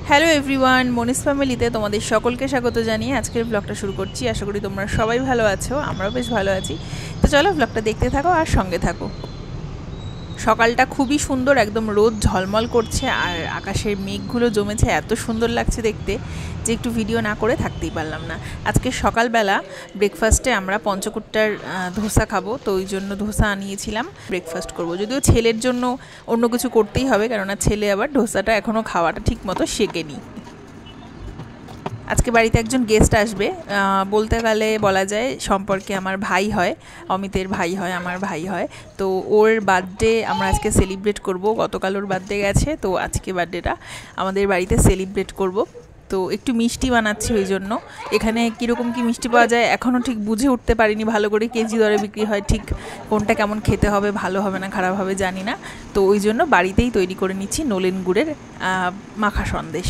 Hello everyone, Moni's ফ্যামিলিতে তোমাদের সকলকে স্বাগত জানিয়ে আজকের ব্লগটা শুরু করছি। আশা করি তোমরা সবাই ভালো আছো, আমরাও বেশ ভালো আছি। তো চলো ব্লগটা দেখতে থাকো আর সঙ্গে থাকো। সকালটা খুবই সুন্দর, একদম রোদ ঝলমল করছে আর আকাশের মেঘগুলো জমেছে, এত সুন্দর লাগছে দেখতে যে একটু ভিডিও না করে থাকতেই পারলাম না। আজকে সকালবেলা ব্রেকফাস্টে আমরা পঞ্চকুট্টার ধোসা খাবো, তো ওই জন্য ধোসা আনিয়েছিলাম, ব্রেকফাস্ট করব। যদিও ছেলের জন্য অন্য কিছু করতেই হবে, কেননা ছেলে আবার ধোসাটা এখনও খাওয়াটা ঠিক মতো শেখেনি। আজকে বাড়িতে একজন গেস্ট আসবে, বলতে গেলে বলা যায় সম্পর্কে আমার ভাই হয়, অমিতের ভাই হয়, আমার ভাই হয়। তো ওর বার্থডে আমরা আজকে সেলিব্রেট করব। গতকাল ওর বার্থডে গেছে, তো আজকে বার্থডেটা আমাদের বাড়িতে সেলিব্রেট করব। তো একটু মিষ্টি বানাচ্ছি, ওই জন্য। এখানে কীরকম কী মিষ্টি পাওয়া যায় এখনও ঠিক বুঝে উঠতে পারিনি ভালো করে, কেজি দরে বিক্রি হয়, ঠিক কোনটা কেমন খেতে হবে, ভালো হবে না খারাপ হবে জানি না। তো ওই জন্য বাড়িতেই তৈরি করে নিচ্ছি নলেন গুড়ের মাখা সন্দেশ।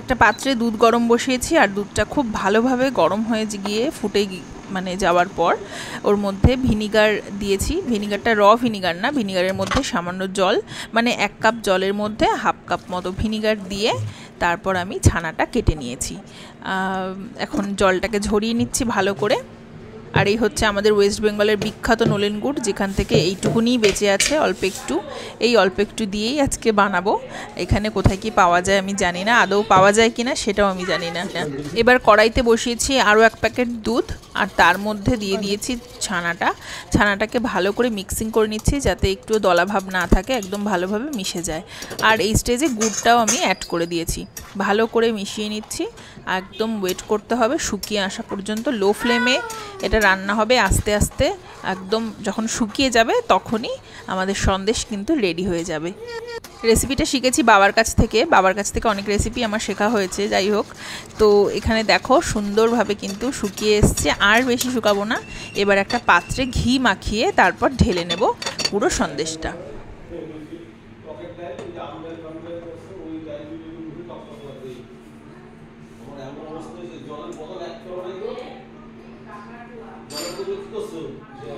একটা পাত্রে দুধ গরম বসিয়েছি আর দুধটা খুব ভালোভাবে গরম হয়ে গিয়ে ফুটে যাওয়ার পর ওর মধ্যে ভিনিগার দিয়েছি। ভিনিগারটা ভিনিগার না, ভিনিগারের মধ্যে সামান্য জল, 1 কাপ জলের মধ্যে হাফ কাপ মতো ভিনিগার দিয়ে তারপর আমি ছানাটা কেটে নিয়েছি। এখন জলটাকে ঝরিয়ে নিচ্ছি ভালো করে। আর এই হচ্ছে আমাদের ওয়েস্ট বেঙ্গলের বিখ্যাত নলেন গুড়, যেখান থেকে এইটুকুনি বেঁচে আছে অল্প একটু। এই অল্প একটু দিয়েই আজকে বানাবো। এখানে কোথায় কি পাওয়া যায় আমি জানি না, আদৌ পাওয়া যায় কিনা সেটাও আমি জানি না। এবার কড়াইতে বসিয়েছি আরও 1 প্যাকেট দুধ আর তার মধ্যে দিয়ে দিয়েছি ছানাটাকে ভালো করে মিক্সিং করে নিচ্ছি, যাতে একটু দলাভাব না থাকে, একদম ভালোভাবে মিশে যায়। আর এই স্টেজে গুড়টাও আমি অ্যাড করে দিয়েছি, ভালো করে মিশিয়ে নিচ্ছি। একদম ওয়েট করতে হবে শুকিয়ে আসা পর্যন্ত, লো ফ্লেমে এটা রান্না হবে আস্তে আস্তে। একদম যখন শুকিয়ে যাবে তখনই আমাদের সন্দেশ কিন্তু রেডি হয়ে যাবে। রেসিপিটা শিখেছি বাবার কাছ থেকে অনেক রেসিপি আমার শেখা হয়েছে, যাই হোক। তো এখানে দেখো সুন্দরভাবে কিন্তু শুকিয়ে এসছে, আর বেশি শুকাবো না। এবার একটা পাত্রে ঘি মাখিয়ে তারপর ঢেলে নেব পুরো সন্দেশটা।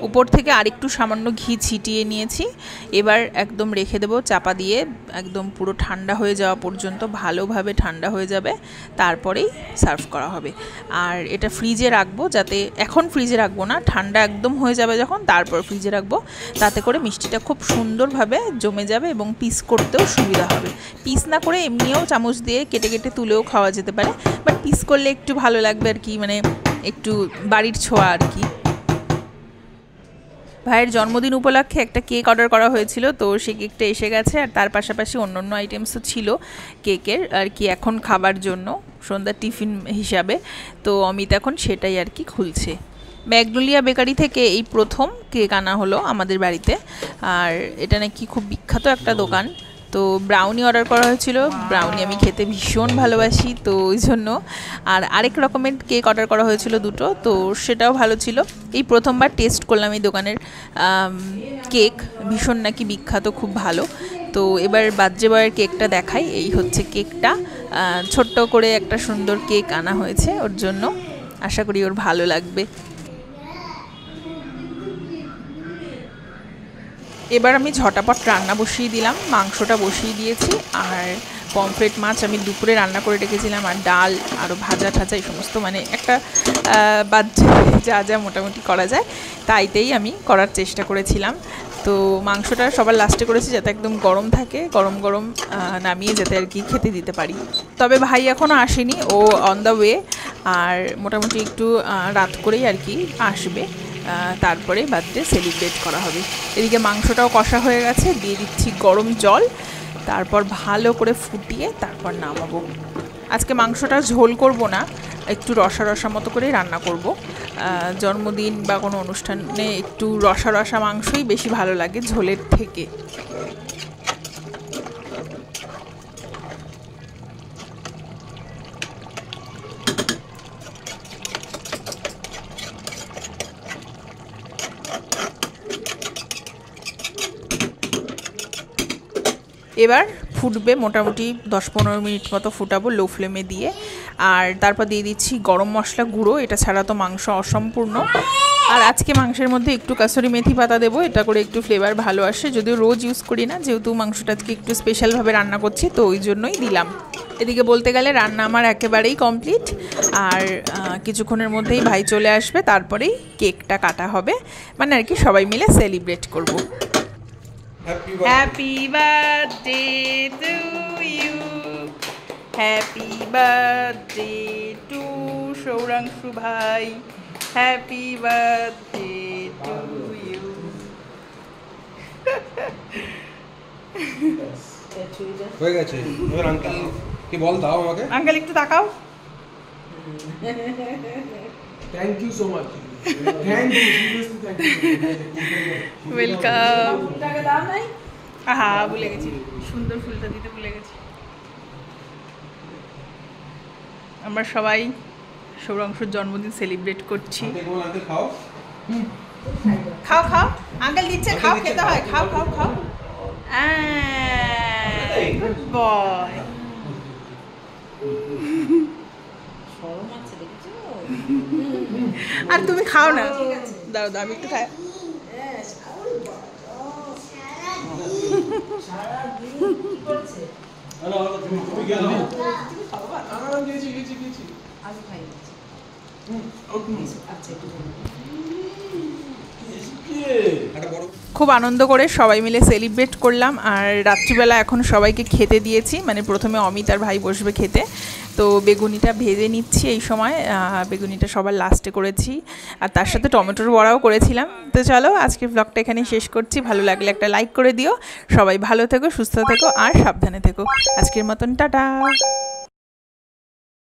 উপর থেকে আরেকটু সামান্য ঘি ছিটিয়ে নিয়েছি। এবার একদম রেখে দেবো চাপা দিয়ে, একদম পুরো ঠান্ডা হয়ে যাওয়া পর্যন্ত, ভালোভাবে ঠান্ডা হয়ে যাবে, তারপরেই সার্ভ করা হবে। আর এটা ফ্রিজে রাখবো, যাতে এখন ফ্রিজে রাখবো না, ঠান্ডা একদম হয়ে যাবে যখন, তারপর ফ্রিজে রাখবো। তাতে করে মিষ্টিটা খুব সুন্দরভাবে জমে যাবে এবং পিস করতেও সুবিধা হবে। পিস না করে এমনিও চামচ দিয়ে কেটে কেটে তুলেও খাওয়া যেতে পারে, বাট পিস করলে একটু ভালো লাগবে আর কি, একটু বাড়ির ছোঁয়া আর কি। ভাইয়ের জন্মদিন উপলক্ষে একটা কেক অর্ডার করা হয়েছিল, তো সেই কেকটা এসে গেছে। আর তার পাশাপাশি অন্য আইটেমসও ছিল কেকের আর কি, এখন খাবার জন্য সন্ধ্যার টিফিন হিসাবে। তো অমিত এখন সেটাই আর কি খুলছে। ম্যাগনোলিয়া বেকারি থেকে এই প্রথম কেক আনা হলো আমাদের বাড়িতে, আর এটা নাকি খুব বিখ্যাত একটা দোকান। তো ব্রাউনি অর্ডার করা হয়েছিল, ব্রাউনি আমি খেতে ভীষণ ভালোবাসি, তো ওই জন্য। আর আরেক রকমের কেক অর্ডার করা হয়েছিল দুটো, তো সেটাও ভালো ছিল। এই প্রথমবার টেস্ট করলাম এই দোকানের কেক, ভীষণ নাকি বিখ্যাত, খুব ভালো। তো এবার বার্থডে বয়ের কেকটা দেখাই। এই হচ্ছে কেকটা, ছোট্ট করে একটা সুন্দর কেক আনা হয়েছে ওর জন্য, আশা করি ওর ভালো লাগবে। এবার আমি ঝটাপট রান্না বসিয়ে দিলাম, মাংসটা বসিয়ে দিয়েছি। আর পমফ্রেট মাছ আমি দুপুরে রান্না করে রেখেছিলাম, আর ডাল, আরও ভাজা ঠাজা এই সমস্ত, একটা বাচ্চা যা যা মোটামুটি করা যায় তাইতেই আমি করার চেষ্টা করেছিলাম। তো মাংসটা সবার লাস্টে করেছি, যাতে একদম গরম থাকে, গরম গরম নামিয়ে যাতে আর কি খেতে দিতে পারি। তবে ভাই এখনও আসেনি, ও অন দ্য ওয়ে, আর মোটামুটি একটু রাত করেই আর কি আসবে, তারপরে বার্থডে সেলিব্রেট করা হবে। এদিকে মাংসটাও কষা হয়ে গেছে, দিয়ে দিচ্ছি গরম জল, তারপর ভালো করে ফুটিয়ে তারপর নামাবো। আজকে মাংসটা ঝোল করব না, একটু রসা রসা মতো করে রান্না করব। জন্মদিন বা কোনো অনুষ্ঠানে একটু রসা রসা মাংসই বেশি ভালো লাগে ঝোলের থেকে। এবার ফুটবে, মোটামুটি 10-15 মিনিট মতো ফুটাবো লো ফ্লেমে দিয়ে। আর তারপর দিয়ে দিচ্ছি গরম মশলা গুঁড়ো, এটা ছাড়া তো মাংস অসম্পূর্ণ। আর আজকে মাংসের মধ্যে একটু কাসুরি মেথি পাতা দেবো, এটা করে একটু ফ্লেভার ভালো আসে, যদিও রোজ ইউজ করি না, যেহেতু মাংসটা আজকে একটু স্পেশালভাবে রান্না করছি তো ওই জন্যই দিলাম। এদিকে বলতে গেলে রান্না আমার একেবারেই কমপ্লিট, আর কিছুক্ষণের মধ্যেই ভাই চলে আসবে, তারপরেই কেকটা কাটা হবে, মানে আর কি সবাই মিলে সেলিব্রেট করব। Happy birthday to you, happy birthday to Sauranshu ভাই, হ্যাপি বার্থডে টু ইউ। হয়ে গেছে, এবার আঙ্কেল কি বল দাও আমাকে। আঙ্কেল একটু তাকাও। Thank you so much, thank you, seriously thank you, welcome. টাকা দাও নাই? আহা ভুলে গেছি, সুন্দর ফুলটা দিতে ভুলে গেছি। আমরা সবাই সৌরাংশুর জন্মদিন সেলিব্রেট করছি। আঙ্কেল খাও, খাও খাও, আঙ্কেল দিচ্ছে, খাও, খেতে হয়, খাও খাও খাও। Good boy. আর তুমি খাও না, দাও দাও আমি একটু খাই। খুব আনন্দ করে সবাই মিলে সেলিব্রেট করলাম, আর রাত্রিবেলা এখন সবাইকে খেতে দিয়েছি, মানে প্রথমে অমিত আর ভাই বসবে খেতে, তো বেগুনিটা ভেজে নিচ্ছি এই সময়, বেগুনিটা সবার লাস্টে করেছি, আর তার সাথে টমেটোর বড়াও করেছিলাম। তো চলো আজকের ব্লগটা এখানে শেষ করছি, ভালো লাগলে একটা লাইক করে দিও, সবাই ভালো থেকো, সুস্থ থেকো আর সাবধানে থেকো, আজকের মতন টাটা।